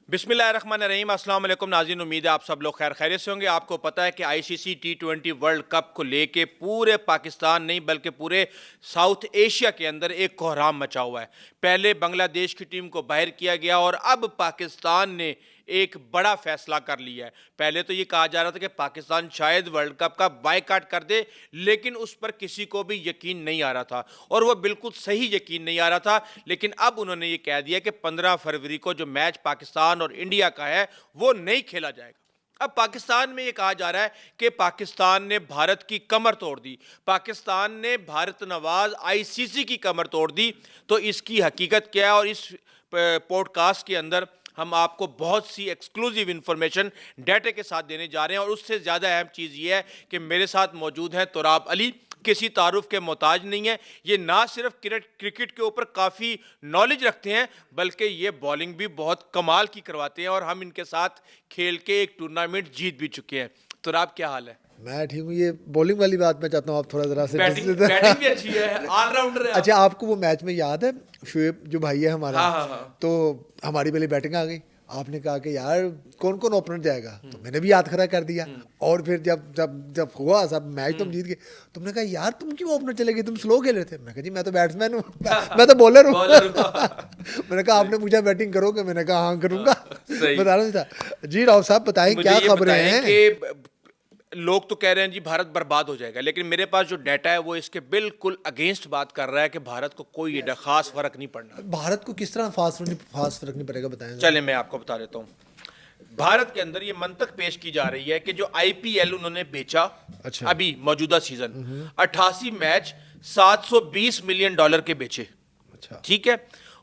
बिस्मिल्लाहिर्रहमानिर्रहीम, अस्सलाम वालेकुम नाज़रीन। उम्मीद है आप सब लोग खैर खैरियत से होंगे। आपको पता है कि आईसीसी टी20 वर्ल्ड कप को लेके पूरे पाकिस्तान नहीं बल्कि पूरे साउथ एशिया के अंदर एक कोहराम मचा हुआ है। पहले बांग्लादेश की टीम को बाहर किया गया और अब पाकिस्तान ने एक बड़ा फैसला कर लिया है। पहले तो ये कहा जा रहा था कि पाकिस्तान शायद वर्ल्ड कप का बायकॉट कर दे, लेकिन उस पर किसी को भी यकीन नहीं आ रहा था और वह बिल्कुल सही यकीन नहीं आ रहा था। लेकिन अब उन्होंने ये कह दिया कि 15 फरवरी को जो मैच पाकिस्तान और इंडिया का है वो नहीं खेला जाएगा। अब पाकिस्तान में ये कहा जा रहा है कि पाकिस्तान ने भारत की कमर तोड़ दी, पाकिस्तान ने भारत नवाज आईसीसी की कमर तोड़ दी। तो इसकी हकीकत क्या है, और इस पॉडकास्ट के अंदर हम आपको बहुत सी एक्सक्लूसिव इंफॉर्मेशन डाटा के साथ देने जा रहे हैं। और उससे ज़्यादा अहम चीज़ ये है कि मेरे साथ मौजूद हैं तुराब अली, किसी तारुफ के मोहताज नहीं है। ये ना सिर्फ क्रिकेट के ऊपर काफ़ी नॉलेज रखते हैं बल्कि ये बॉलिंग भी बहुत कमाल की करवाते हैं और हम इनके साथ खेल के एक टूर्नामेंट जीत भी चुके हैं। तुराब, क्या हाल है? मैं ठीक हूँ। ये बॉलिंग वाली बात मैं चाहता हूँ आप थोड़ा ज़रा से बैटिंग भी अच्छी है, ऑलराउंडर है। अच्छा, आपको वो मैच में याद है शुएब जो भाई है हमारा? हाँ। तो हमारी पहले बैटिंग आ गई, आपने कहा कि यार कौन कौन ओपनर जाएगा, तो मैंने भी याद खड़ा कर दिया। और फिर जब जब जब हुआ सब मैच तुम जीत गए, तुमने कहा यार तुम क्यों ओपनर चले गए, तुम स्लो खेल रहे थे। मैं कहा जी मैं तो बैट्समैन हूँ, मैं तो बॉलर हूँ। मैंने कहा आपने पूछा बैटिंग करोगे, मैंने कहा हाँ करूँगा। बता रहा था जी। राव साहब बताएं क्या खबरें हैं? लोग तो कह रहे हैं जी भारत बर्बाद हो जाएगा, लेकिन मेरे पास जो डाटा है वो इसके बिल्कुल अगेंस्ट बात कर रहा है कि भारत को कोई ये खास फर्क नहीं पड़ना। भारत को किस तरह फास्ट फर्क नहीं पड़ेगा, बताएं। चले मैं आपको बता देता हूँ। भारत के अंदर ये मंतक पेश की जा रही है कि जो आईपीएल उन्होंने बेचा, अच्छा। अभी मौजूदा सीजन 88 मैच $720 मिलियन के बेचे। अच्छा, ठीक है,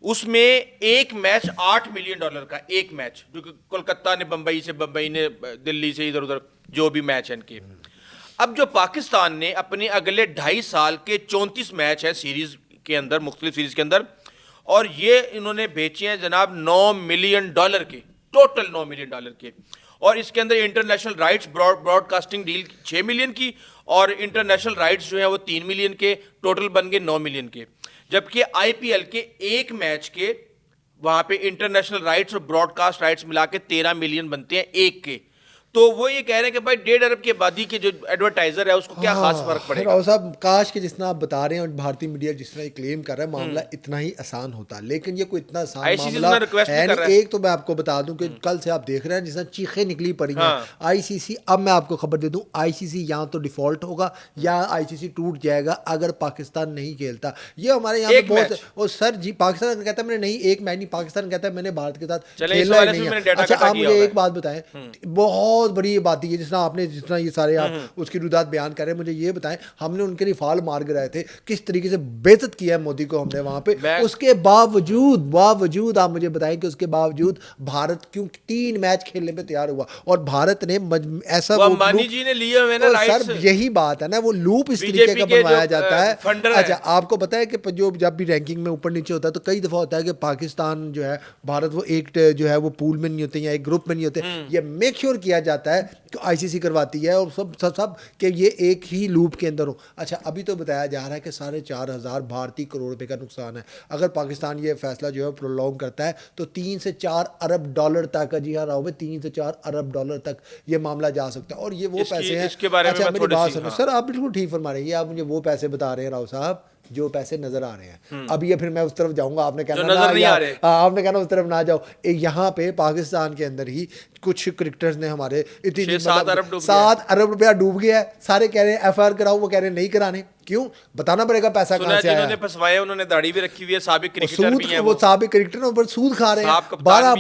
उसमें एक मैच $8 मिलियन का, एक मैच जो कि कोलकाता ने बंबई से, बंबई ने दिल्ली से, इधर उधर जो भी मैच है इनके। अब जो पाकिस्तान ने अपने अगले 2.5 साल के 34 मैच है सीरीज के अंदर, मुख्तलिफ सीरीज के अंदर, और ये इन्होंने बेचे हैं जनाब $9 मिलियन के, टोटल $9 मिलियन के। और इसके अंदर international rights broadcasting deal 6 million की और इंटरनेशनल राइट्स जो है वो 3 मिलियन के, टोटल बन गए 9 मिलियन के। जबकि आईपीएल के एक मैच के वहां पे इंटरनेशनल राइट्स और ब्रॉडकास्ट राइट्स मिला के 13 मिलियन बनते हैं एक के। तो वो ये कह रहे हैं कि भाई 1.5 अरब की आबादी के जो एडवर्टाइजर है उसको क्या खास फर्क पड़ेगा। और साहब काश के जिस तरह आप बता रहे हैं और भारतीय मीडिया जिस तरह क्लेम कर रहा है मामला इतना ही आसान होता, लेकिन ये कोई इतना आसान मामला है नहीं। एक तो मैं आपको बता दूं कि कल से आप देख रहे हैं जिस तरह चीखें निकली पड़ी हैं आईसीसी। अब मैं आपको खबर दे दूं, आईसीसी या तो डिफॉल्ट होगा या आईसीसी टूट जाएगा अगर पाकिस्तान नहीं खेलता। ये हमारे यहाँ पे बहुत, और सर जी पाकिस्तान कहता है मैंने नहीं, एक मैच नहीं, पाकिस्तान कहता है मैंने भारत के साथ खेलना ही नहीं है। अच्छा, आप मुझे एक बात बताएं, बहुत बड़ी ये बात है जितना आपने, जितना ये सारे आप उसकी रुदात बयान कर रहे हैं, मुझे ये बताएं हमने उनके लिए फाल मार गिराए थे, किस तरीके से बेइज्जत किया है मोदी को हमने वहां पे। उसके बावजूद आप मुझे बताएं कि उसके बावजूद भारत क्यों 3 मैच खेलने पे तैयार हुआ और भारत ने ऐसा अंबानी जी ने लिए हुए ना राइट्स। सर यही बात है ना, वो लूप इस तरीके का बनवाया जाता है। अच्छा, आपको पता है कि जो जब भी रैंकिंग में ऊपर नीचे होता है तो कई दफा होता है कि पाकिस्तान जो है, भारत वो एक जो है वो पूल में नहीं होते या एक ग्रुप में नहीं होते। ये मेक श्योर किया जाता है तो आईसीसी करवाती है और सब कि ये एक ही लूप के अंदर हो। अच्छा, अभी तो बताया जा रहा है कि 4,500 भारतीय करोड़ रुपए का नुकसान है। अगर पाकिस्तान ये फैसला जो है प्रोलॉन्ग करता है तो 3 से 4 अरब डॉलर तक, जी हाँ राव, 3 से 4 अरब डॉलर तक ये मामला जा सकता है। और ये वो पैसे हैं। अच्छा, मेरी बात सुनो सर, आप बिल्कुल ठीक फरमा रहे हैं। आप मुझे वो पैसे बता रहे हैं राव साहब जो पैसे नजर आ रहे हैं। अब ये फिर मैं उस तरफ जाऊंगा, आपने कहना आपने कहना उस तरफ ना जाओ। यहाँ पे पाकिस्तान के अंदर ही कुछ क्रिकेटर्स ने हमारे 7 अरब रुपया डूब गया है। सारे कह रहे हैं एफआईआर कराओ, वो कह रहे हैं नहीं कराने। क्यों? बताना पड़ेगा पैसा कहां से आया। जिन्होंने फंसवाया उन्होंने दाढ़ी भी रखी हुई है, साबिक क्रिकेटर भी हैं वो साबिक क्रिकेटर हैं, ऊपर सूद खा रहे हैं,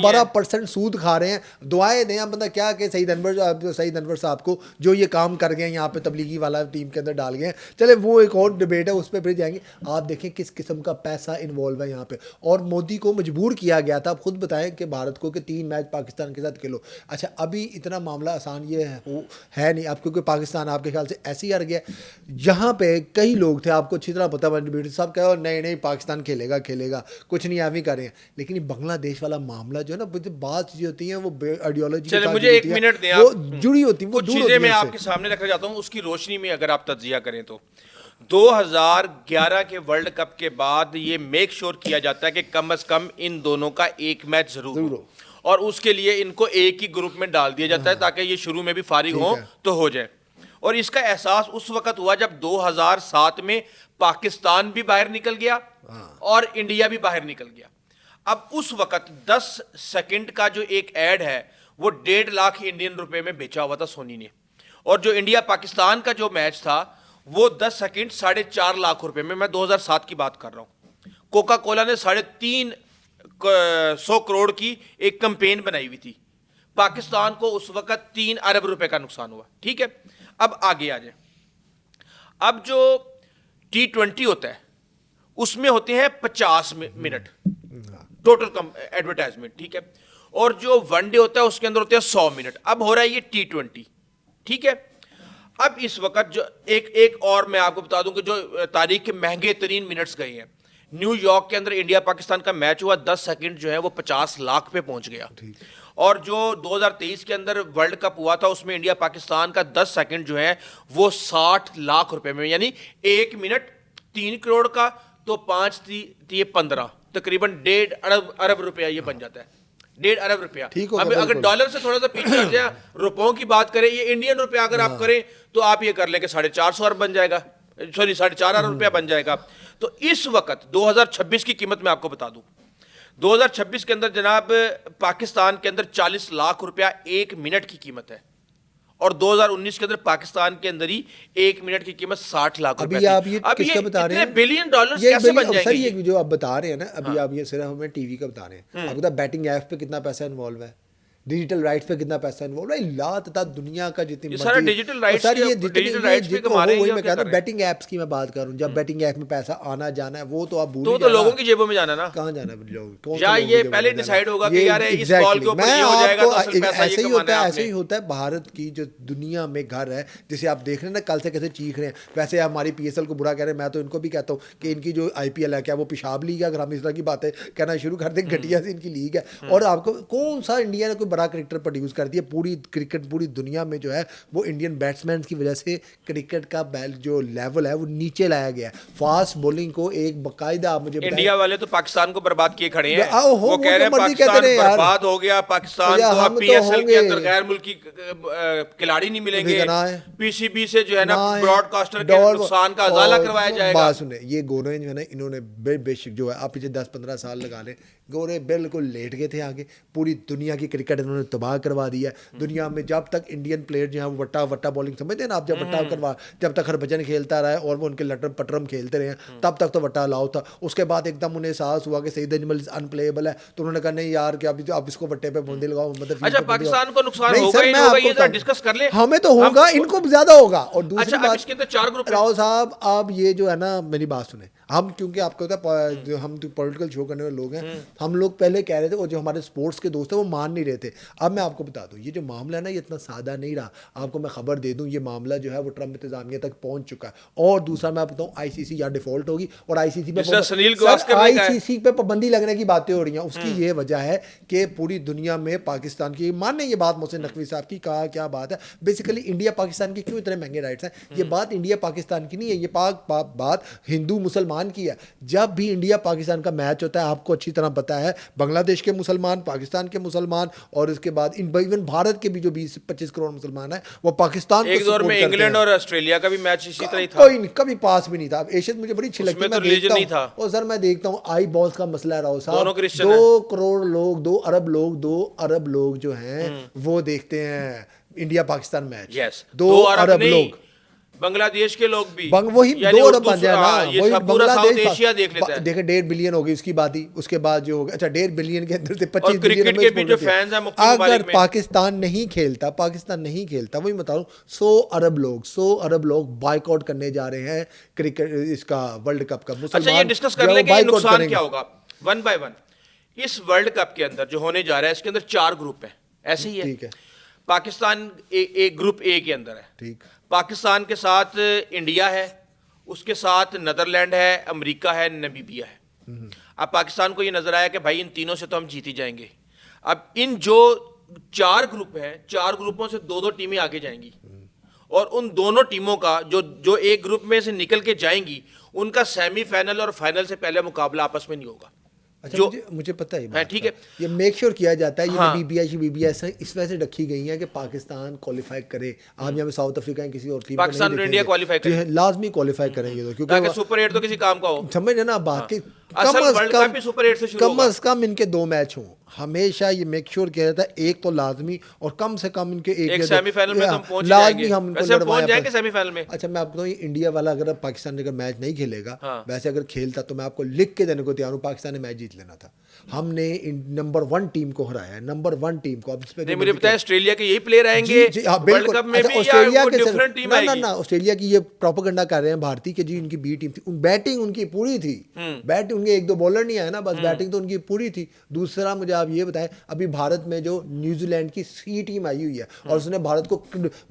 12% सूद खा रहे हैं। दुआएं दें हम, बंदा क्या कि सईद अनवर साहब को जो ये काम कर गए यहाँ पे तबलीगी वाला टीम के अंदर डाल गए हैं। चले वो एक और डिबेट है, उस पर फिर जाएंगे। आप देखें किस किस्म का पैसा इन्वॉल्व है यहाँ पे, और मोदी को मजबूर किया गया था। आप खुद बताएं कि भारत को कि 3 मैच पाकिस्तान के साथ खेलो। अच्छा, अभी इतना मामला आसान ये है नहीं आप, क्योंकि पाकिस्तान आपके ख्याल से ऐसे ही हार गया। यहाँ पे कई लोग थे, आपको अच्छी तरह पता, साहब कहे और नहीं पाकिस्तान खेलेगा कुछ नहीं, आप ही कर रहे हैं। लेकिन ये बांग्लादेश वाला मामला जो है ना, बात चीजें होती हैं वो आइडियोलॉजी के साथ मुझे 1 मिनट दें, वो जुड़ी होती हैं, वो कुछ चीजें मैं आपके सामने रखना चाहता हूँ। उसकी रोशनी में अगर आप तज्जिया करें तो 2011 के वर्ल्ड कप के बाद ये मेक श्योर किया जाता है कि कम से कम इन दोनों का एक मैच जरूर हो। और उसके लिए इनको एक ही ग्रुप में डाल दिया जाता है ताकि ये शुरू में भी फारिग ठीक हो है। तो हो जाए। और इसका एहसास उस वक्त हुआ जब 2007 में पाकिस्तान भी बाहर निकल गया और इंडिया भी बाहर निकल गया। अब उस वक्त 10 सेकंड का जो एक ऐड है वो 1.5 लाख इंडियन रुपए में बेचा हुआ था सोनी ने, और जो इंडिया पाकिस्तान का जो मैच था वो 10 सेकंड 4.5 लाख रुपए में, मैं 2007 की बात कर रहा हूं। कोका कोला ने 350 करोड़ की एक कैंपेन बनाई हुई थी। पाकिस्तान को उस वक्त 3 अरब रुपए का नुकसान हुआ। ठीक है, अब आगे आ जाए। अब जो T20 होता है उसमें होते हैं 50 मिनट टोटल एडवर्टाइजमेंट, ठीक है, और जो वनडे होता है उसके अंदर होते हैं 100 मिनट। अब हो रहा है ये T20, ठीक है। अब इस वक्त जो एक और मैं आपको बता दूं कि जो तारीख के महंगे तरीन मिनट्स गए हैं, न्यूयॉर्क के अंदर इंडिया पाकिस्तान का मैच हुआ, 10 सेकंड जो है वो 50 लाख पे पहुंच गया। और जो 2023 के अंदर वर्ल्ड कप हुआ था उसमें इंडिया पाकिस्तान का 10 सेकंड जो है वो 60 लाख रुपए में, यानी 1 मिनट 3 करोड़ का, तो 5 ये 15, तकरीबन 1.5 अरब रुपया ये बन जाता है। 1.5 अरब रुपया। ठीक होगा, अब अगर बिल्कुल। डॉलर से थोड़ा सा पीछे हट जाए, रुपयों की बात करें, ये इंडियन रुपया अगर आप करें तो आप ये कर लें कि 450 अरब बन जाएगा, सॉरी 4.5 अरब रुपया बन जाएगा। तो इस वक्त 2026 की कीमत मैं आपको बता दूं, 2026 के अंदर जनाब पाकिस्तान के अंदर 40 लाख रुपया 1 मिनट की कीमत है, और 2019 के अंदर पाकिस्तान के अंदर ही 1 मिनट की कीमत 60 लाख अभी रुपया आप थी। ये अब किसका बता रहे हैं? बिलियन डॉलर्स ये कैसे बन सर, जाएंगे? ये जो आप बता रहे हैं ना अभी, आप ये सिर्फ हमें टीवी का बता रहे हैं। आपको पता बैटिंग ऐप पे कितना पैसा इन्वॉल्व है, डिजिटल राइट्स पे कितना पैसा इन्वॉल्व है, ला तथा दुनिया का जितनी ये सारा digital rights सर, ये के- digital rights पे कमा रहे हैं, वही या मैं क्या कहता कर हूँ, रहे हैं? बैटिंग ऐप्स की मैं बात कर रहा हूँ। जब बैटिंग ऐप में पैसा आना जाना है वो तो आप भूल तो ही तो जाना। लोगों की जेबों में जाना ना। कहाँ जाना है लोग? कौन से या लोगों ये की जेबों पहले में जाना? decide होगा कि ये यार इस exactly, बॉल के ऊपर मैं ये हो जाएगा तो आपको असल पैसा ये ऐसे ही कमाना होता है है, आपने। ऐसे ही होता है। भारत की जो दुनिया में घर है, जिसे आप देख रहे हैं ना कल से कैसे चीख रहे हैं, वैसे हमारी PSL को बुरा कह रहे हैं। मैं तो इनको भी कहता हूँ कि इनकी जो IPL है क्या वो पेशाब लीग है? अगर हम इस तरह की बातें कहना शुरू कर दें, घटिया से इनकी लीग है। और आपको कौन सा इंडिया ने कोई बड़ा क्रिकेटर प्रोड्यूस कर दिया? पूरी क्रिकेट पूरी दुनिया में जो है वो इंडियन बैट्समैन की वजह से क्रिकेट का जो लेवल है वो नीचे लाया गया है। फास्ट बॉलिंग को एक बाकायदा, आप मुझे इंडिया वाले तो पाकिस्तान को बर्बाद किए खड़े हैं। आओ, हो, वो वो कह रहे जो हैं मर्जी कहते पाकिस्तान रहे यार। बर्बाद हो गया, पाकिस्तान या को हम अब तो PSL के होंगे। अंदर गैर मुल्की खिलाड़ी नहीं मिलेंगे, देखना है। PCB से जो है ना ना, ब्रॉडकास्टर के डॉल- नुकसान का अजाला और करवाया जाएगा। बात सुने, ये गोरे जो है ना, इन्होंने बेशक जो है आप पीछे 10-15 साल लगा लें, गोरे बिल्कुल लेट गए थे आगे। पूरी दुनिया की क्रिकेट इन्होंने तबाह करवा दिया है। दुनिया में जब तक इंडियन प्लेयर जो है वो वट्टा बॉलिंग समझते हैं ना आप, जब तक हरभजन खेलता रहा है और वो उनके लटरम पटरम खेलते रहे हैं, तब तक तो वट्टा अलाउ था। उसके बाद एकदम उन्हें एहसास हुआ कि सईद अजमल अनप्लेएबल है, तो उन्होंने कहा नहीं यार कि अभी आप इसको वट्टे पे बूंदे लगाओ, मतलब अच्छा, पाकिस्तान को नुकसान नहीं होगा सर, ही मैं नहीं होगा, आपको ये जरा बताऊं। डिस्कस कर ले। हमें तो होगा, इनको भी ज्यादा होगा। और दूसरी अच्छा, अब बात, इसके अंदर 4 ग्रुप हैं। राव साहब, आप ये जो है ना मेरी बात सुने, हम क्योंकि आपको पता है जो हम तो पॉलिटिकल शो करने वाले लोग हैं, हम लोग पहले कह रहे थे, और जो हमारे स्पोर्ट्स के दोस्त हैं वो मान नहीं रहे थे। अब मैं आपको बता दूं, ये जो मामला है ना ये इतना सादा नहीं रहा। आपको मैं खबर दे दूं, ये मामला जो है वो ट्रम्प इंतजामिया तक पहुंच चुका है। और दूसरा मैं बताऊं, ICC या डिफॉल्ट होगी, और ICC पे जिसका सुनील गावस्कर ने कहा है। ICC पे पाबंदी लगने की बातें हो रही हैं। उसकी ये वजह है कि पूरी दुनिया में पाकिस्तान की, माने ये बात मोहसिन नकवी साहब की, कहा क्या बात है, बेसिकली इंडिया पाकिस्तान के क्यों इतने महंगे राइट्स हैं, ये बात इंडिया पाकिस्तान की नहीं है, ये बात हिंदू मुसलमान की है। जब भी इंडिया पाकिस्तान का मैच होता है, आपको अच्छी तरह पता है, बांग्लादेश के मुसलमान, पाकिस्तान के मुसलमान, और इसके बाद इवन भारत के भी जो 20-25 करोड़ मुसलमान है वो पाकिस्तान एक को दौर support में करते इंग्लैंड हैं। और ऑस्ट्रेलिया का भी मैच इसी तरह ही था। कोई नहीं, कभी पास भी नहीं था। अब एशियत मुझे बड़ी अच्छी लगती है, उसमें तो मैं देखता religion नहीं हूं। था। और सर मैं देखता हूँ आई बॉल्स का मसला है राव साहब, दोनों क्रिश्चियन 2 करोड़ लोग, 2 अरब लोग जो हैं वो देखते हैं इंडिया पाकिस्तान मैच। यस, 2 अरब नहीं, लोग, बांग्लादेश के लोग भी, वही यानी 2 अरब उर्दू- बन जाए ना, ये वही सब पूरा साउथ बांग्लादेश एशिया देख लेता है। देखे 1.5 बिलियन हो गई उसकी बात ही। उसके बाद जो होगा, अच्छा 1.5 बिलियन के अंदर से 25 क्रिकेट बिलियन के भी जो फैंस हैं मुख्तलिफ अगर ममालिक में। पाकिस्तान नहीं खेलता, वही बता रहा हूँ, 100 अरब लोग बाइकआउट करने जा रहे हैं क्रिकेट, इसका वर्ल्ड कप का। अच्छा, ये डिस्कस कर लें कि ये नुकसान क्या होगा वन बाय वन। इस वर्ल्ड कप के अंदर जो होने जा रहा है, इसके अंदर 4 ग्रुप हैं, ऐसे ही है। ठीक है, पाकिस्तान एक ग्रुप ए के अंदर है। ठीक। पाकिस्तान के साथ इंडिया है, उसके साथ नीदरलैंड है, अमेरिका है, नामीबिया है। अब पाकिस्तान को ये नजर आया कि भाई इन तीनों से तो हम जीत ही जाएंगे। अब इन जो 4 ग्रुप हैं, 4 ग्रुपों से 2-2 टीमें आगे जाएंगी, और उन दोनों टीमों का जो एक ग्रुप में से निकल के जाएंगी, उनका सेमीफाइनल और फाइनल से पहले मुकाबला आपस में नहीं होगा। अच्छा, जो मुझे पता है है, ठीक है, ये मेक श्योर किया जाता है, हाँ, ये बीबीआई इस वजह से रखी गई है कि पाकिस्तान क्वालिफाई करे। आप यहाँ पे साउथ अफ्रीका या किसी और टीम को नहीं पाकिस्तान और इंडिया देखेंगे, क्वालिफाई जो करे, है लाजमी क्वालिफाई करेंगे तो, ताकि क्योंकि सुपर 8 तो किसी काम का हो। समझ रहे ना बात हाँ। कि असल वर्ल्ड कप ही सुपर 8 से शुरू होगा। कम से कम इनके 2 मैच हों, हमेशा ये मेक श्योर किया जाता है, एक तो लाजमी और कम से कम इनके एक सेमीफाइनल में तो हम पहुंच लाजमी जाएंगे, हम इनको वैसे हम पहुंच लड़वाएं जाएंगे आपस। सेमीफाइनल में। अच्छा, मैं आपको इंडिया वाला अगर पाकिस्तान ने अगर मैच नहीं खेलेगा, हाँ। वैसे अगर खेलता तो मैं आपको लिख के देने को तैयार हूँ, पाकिस्तान ने मैच जीत लेना था। हमने नंबर 1 टीम को हराया है, नंबर 1 टीम को। अब इस पे नहीं, मुझे बताया ऑस्ट्रेलिया के यही प्लेयर आएंगे वर्ल्ड कप में भी, या ऑस्ट्रेलिया वो के डिफरेंट टीम ना आएगी? ना ऑस्ट्रेलिया की ये प्रोपेगेंडा कर रहे हैं भारतीय के जी इनकी बी टीम थी, बैटिंग उनकी पूरी थी, बैट उनके 1-2 बॉलर नहीं आए ना, बस बैटिंग तो उनकी पूरी थी। दूसरा मुझे आप ये बताएं, अभी भारत में जो न्यूजीलैंड की सी टीम आई हुई है और उसने भारत को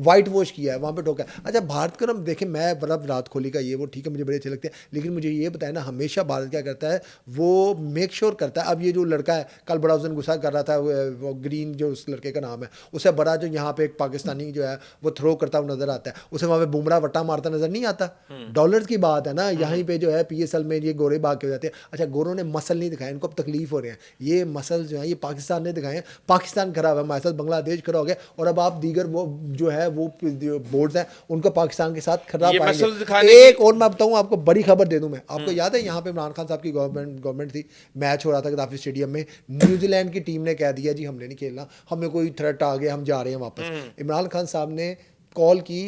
वाइट वॉश किया है, वहां पे ठोका है। अच्छा, भारत का हम देखें, मैं बड़ा विराट कोहली का ये वो ठीक है, मुझे बड़े अच्छे लगते हैं, लेकिन मुझे ये बताया ना, हमेशा भारत क्या करता है, वो मेक श्योर करता है। अब ये जो लड़का है, कल बड़ा उस दिन गुस्सा कर रहा था, वो ग्रीन जो उस लड़के का नाम है, उससे बड़ा जो यहाँ पे एक पाकिस्तानी जो है वो थ्रो करता हुआ नजर आता है, उसे वहाँ पे बुमराह वट्टा मारता नजर नहीं आता। डॉलर्स की बात है ना, यहीं पे जो है PSL में ये गोरे भाग के हो जाते हैं। अच्छा, गोरों ने मसल नहीं दिखाए, इनको अब तकलीफ हो रही है, ये मसल जो है ये पाकिस्तान ने दिखाए हैं। पाकिस्तान खराब है, हमारे साथ बांग्लादेश खड़ा हो गया, और अब आप दीगर वो जो है वो बोर्ड्स हैं उनको पाकिस्तान के साथ खड़ा पाएंगे। एक और मैं बताऊं आपको, बड़ी खबर दे दूं मैं आपको, याद है यहाँ पे इमरान खान साहब की गवर्नमेंट थी, मैच हो रहा था गद्दाफी स्टेडियम में, न्यूजीलैंड की टीम ने कह दिया जी हमने नहीं खेलना, हमें कोई थ्रेट आ गया, हम जा रहे हैं वापस। इमरान खान साहब ने कॉल की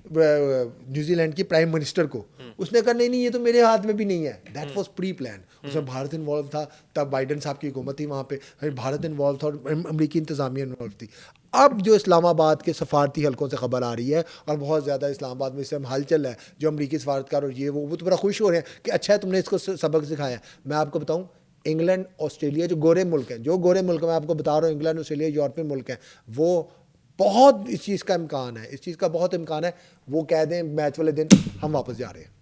न्यूजीलैंड की प्राइम मिनिस्टर को, उसने कहा नहीं ये तो मेरे हाथ में भी नहीं है। दैट वाज प्री प्लान, उसमें भारत इन्वॉल्व था, तब बाइडन साहब की हुकूमत थी वहाँ पे, भारत इन्वॉल्व था और अमरीकी इंतजामिया इन्वॉल्व थी। अब जो इस्लामाबाद के सफारती हलकों से खबर आ रही है, और बहुत ज़्यादा इस्लामाबाद में इस टाइम हलचल है, जो अमरीकी सफारतकार और ये वो तो बड़ा खुश हो रहे हैं कि अच्छा है तुमने इसको सबक सिखाया। मैं आपको बताऊँ, इंग्लैंड ऑस्ट्रेलिया जो गोरे मुल्क हैं, जो गोरे मुल्क मैं आपको बता रहा हूँ, इंग्लैंड ऑस्ट्रेलिया यूरोपियन मुल्क हैं, वो बहुत इस चीज़ का इम्कान है, इस चीज़ का बहुत इम्कान है, वो कह दें मैच वाले दिन हम वापस जा रहे हैं।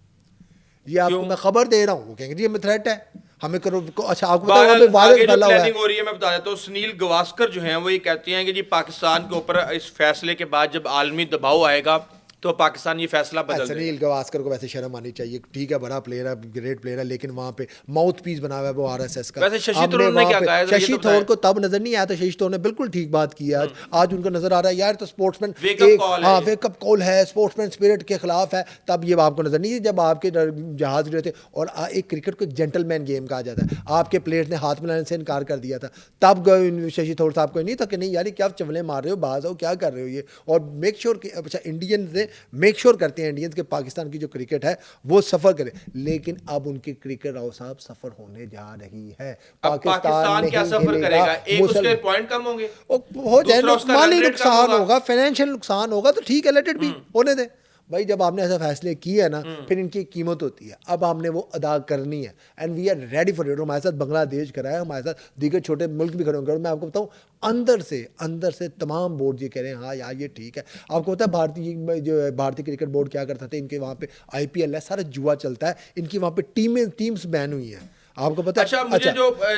ये आपको मैं खबर दे रहा हूँ, वो कहेंगे जी हमें थ्रेट है, हमें करो। अच्छा, आपको पता है आगे जो प्लानिंग हो रही है मैं बता देता हूँ। सुनील गावस्कर जो हैं वो ये कहते हैं कि जी पाकिस्तान के ऊपर इस फैसले के बाद जब आलमी दबाव आएगा तो पाकिस्तान ये फैसला बदल देगा। सुनील गावस्कर को वैसे शर्म आनी चाहिए, ठीक है बड़ा प्लेयर है, ग्रेट प्लेयर है, लेकिन वहाँ पे माउथ पीस बना हुआ है वो RSS का। वैसे शशि थरूर ने क्या कहा है? शशि थरूर को तब नजर नहीं आया था, शशि थरूर ने बिल्कुल ठीक बात की है। आज उनको नजर आ रहा है यार तो स्पोर्ट्समैन वेकअप कॉल है, स्पोर्ट्समैन स्पिरिट के खिलाफ है, तब ये आपको नजर नहीं, जब आपके जहाज गिरे थे। और एक क्रिकेट को जेंटलमैन गेम कहा जाता है, आपके प्लेयर्स ने हाथ मिलाने से इनकार कर दिया था, तब शशि थरूर साहब को नहीं था कि नहीं यार क्या चवले मार रहे हो, बाज आओ, क्या कर रहे हो ये। और मेक श्योर कि अच्छा इंडियन ने मेक श्योर करते हैं इंडियंस के पाकिस्तान की जो क्रिकेट है वो सफर करे, लेकिन अब उनकी क्रिकेट राव साहब सफर होने जा रही है। पाकिस्तान क्या सफर करेगा? एक उसके पॉइंट कम होंगे, हो जाए, माली नुकसान होगा, फाइनेंशियल नुकसान होगा, तो ठीक है, लेट इट बी, होने दे भाई। जब आपने ऐसा फैसले किए है ना, फिर इनकी कीमत होती है, अब हमने वो अदा करनी है, and we are ready for it. हमारे साथ बांग्लादेश करा है, हमारे साथ दीगर छोटे मुल्क भी खड़े होंगे। और मैं आपको बताऊं, अंदर से तमाम बोर्ड ये कह रहे हैं हाँ यार ये ठीक है। आपको पता है भारतीय क्रिकेट बोर्ड क्या करता था, इनके वहाँ पे IPL है, सारा जुआ चलता है, इनकी वहाँ पे टीम्स बैन हुई हैं, आपको पता है। अच्छा, मुझे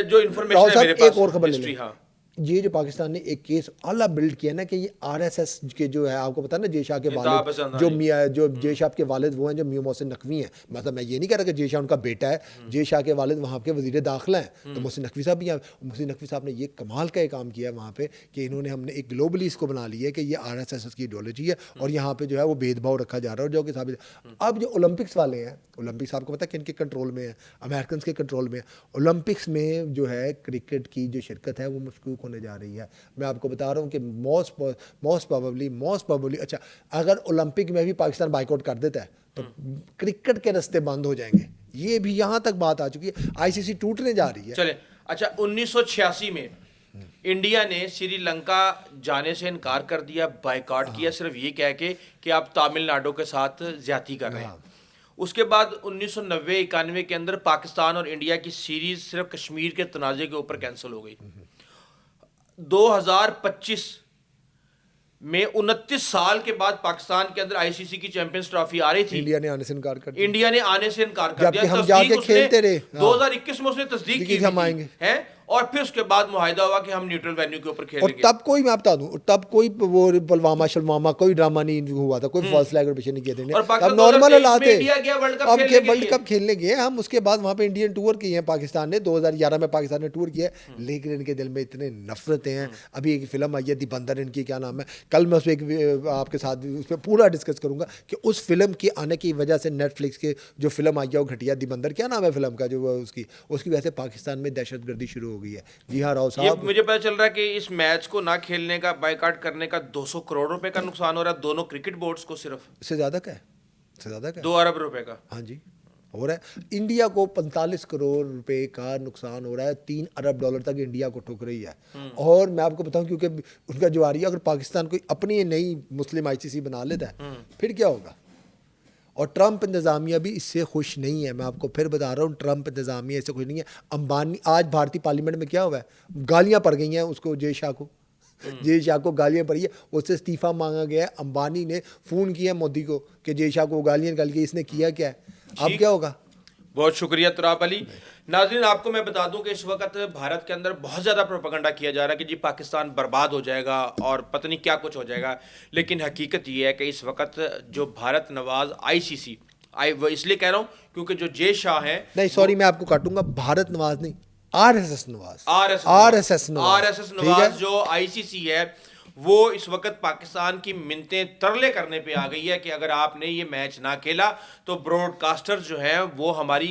जो इन्फॉर्मेशन है मेरे पास, एक और खबर ले लें। ये जो पाकिस्तान ने एक केस आला बिल्ड किया ना कि ये RSS के जो है, आपको पता है ना, जयशाह के वालिद, जो जयशाह के वालिद वो हैं जो मियां मोहसिन नकवी हैं। मतलब मैं ये नहीं कह रहा कि जयशाह उनका बेटा है, जयशाह के वालिद वहाँ के वजीर दाखिला हैं, तो मोहसिन नकवी साहब भी हैं। मोहसिन नकवी साहब ने ये कमाल का एक काम किया वहाँ पे कि इन्होंने हमने एक ग्लोबली इसको बना लिया है कि ये RSS की आइडियोलॉजी है और यहाँ पे जो है वो भेदभाव रखा जा रहा है, और जो कि साबित। अब जो ओलंपिक्स वाले हैं, ओलंपिक्स आपको पता है कि इनके कंट्रोल में है, अमेरिकन के कंट्रोल में है। ओलंपिक्स में जो है क्रिकेट की जो शिरकत है वो मशकूक होने जा रही है। मैं आपको बता रहा हूँ कि मोस्ट प्रोबेबली अच्छा अगर ओलंपिक में भी पाकिस्तान बाइकआउट कर देता है तो क्रिकेट के रास्ते बंद हो जाएंगे। ये भी यहाँ तक बात आ चुकी है, ICC टूटने जा रही है। चले, अच्छा 1986 में इंडिया ने श्रीलंका जाने से इनकार कर दिया, बाइकआउट किया, सिर्फ ये कह के कि आप तमिलनाडु के साथ ज्यादती कर रहे हैं। उसके बाद 1990-91 के अंदर पाकिस्तान और इंडिया की सीरीज सिर्फ कश्मीर के तनाज़े के ऊपर कैंसिल हो गई। 2025 में 29 साल के बाद पाकिस्तान के अंदर ICC की चैंपियंस ट्रॉफी आ रही थी, इंडिया ने आने से इनकार कर दिया। इंडिया ने आने से इनकार कर दिया। हम जाके खेलते रहे। 2021 में उसने तस्दीक की हम आएंगे है, और फिर उसके बाद मुआहिदा हुआ कि हम न्यूट्रल वेन्यू के ऊपर और खेलेंगे। तब कोई, मैं बता दूं, तब कोई वो पुलवामा शलवामा कोई ड्रामा नहीं हुआ था, कोई फॉल्स फ्लैग ऑपरेशन नहीं किए थे और तब पाकिस्तान नॉर्मल 2023 हालात में थे। इंडिया गया वर्ल्ड कप अब खेलने के के वर्ल्ड लिए। कप खेलने गए हम, उसके बाद वहाँ पे इंडियन टूर किए हैं पाकिस्तान ने, 2011 में पाकिस्तान ने टूर किया है, लेकिन इनके दिल में इतने नफरतें हैं। अभी एक फिल्म आई है दी बंदर, इनकी क्या नाम है, कल मैं उस पर आपके साथ उस पर पूरा डिस्कस करूंगा कि उस फिल्म के आने की वजह से नेटफ्लिक्स के जो फिल्म आई है वो घटिया दी बंदर, क्या नाम है फिल्म का जो उसकी वजह से पाकिस्तान में दहशतगर्दी शुरू हो गई है। जी हाँ राव ये साहब, मुझे पता चल रहा है कि इस मैच को ना खेलने का, बायकॉट करने का 200 करोड़ रुपए का नुकसान हो रहा है दोनों क्रिकेट बोर्ड्स को, सिर्फ इससे ज़्यादा क्या है, इससे ज़्यादा क्या है? 2 अरब रुपए का। हाँ जी, हो रहा है। इंडिया को 45 करोड़ रुपए का नुकसान हो रहा है, 3 अरब डॉलर तक इंडिया को ठुक रही है। और मैं आपको बताऊं, क्योंकि उनका जो आ रही है, अगर पाकिस्तान कोई अपनी नई मुस्लिम आईसीसी बना लेता है फिर क्या होगा। और ट्रंप इंतज़ामिया भी इससे खुश नहीं है, मैं आपको फिर बता रहा हूँ, ट्रंप इंतज़ामिया इससे खुश नहीं है। अंबानी, आज भारतीय पार्लियामेंट में क्या हुआ है, गालियाँ पड़ गई हैं उसको, जय शाह को, जय शाह को गालियाँ पड़ी है, उससे इस्तीफ़ा मांगा गया है। अंबानी ने फ़ोन किया मोदी को कि जय शाह को गालियाँ निकाल के, इसने किया क्या है, अब क्या होगा। बहुत शुक्रिया तुराब अली। नाज़रीन, आपको मैं बता दूं कि इस वक्त भारत के अंदर बहुत ज़्यादा प्रोपेगेंडा किया जा रहा है कि जी पाकिस्तान बर्बाद हो जाएगा और पता नहीं क्या कुछ हो जाएगा, लेकिन हकीकत ये है कि इस वक्त जो भारत नवाज आईसीसी, वो इसलिए कह रहा हूँ क्योंकि जो जय शाह हैं, नहीं सॉरी, मैं आपको काटूंगा, भारत नवाज नहीं, आरएसएस नवाज, आरएसएस नवाज, ठीक है? नवाज जो आईसीसी है, वो इस वक्त पाकिस्तान की मिन्नतें तरले करने पे आ गई है कि अगर आपने ये मैच ना खेला तो ब्रॉडकास्टर जो है वो हमारी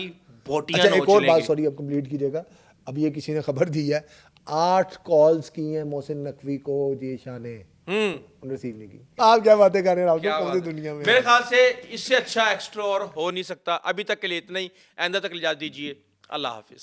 बोटियां अच्छा, नोच एक और बात, लेंगे। सॉरी, आप कंप्लीट कीजिएगा। अब ये किसी ने खबर दी है, 8 कॉल्स की हैं मोहसिन नकवी को जय शाह ने, रिसीव नहीं की। आप क्या बातें कर रहे हैं, क्या आप कौन सी बात है। दुनिया में मेरे ख्याल से इससे अच्छा एक्स्ट्रा और हो नहीं सकता। अभी तक के लिए इतना ही, आइंदा तक इजाज़त दीजिए। अल्लाह हाफिज।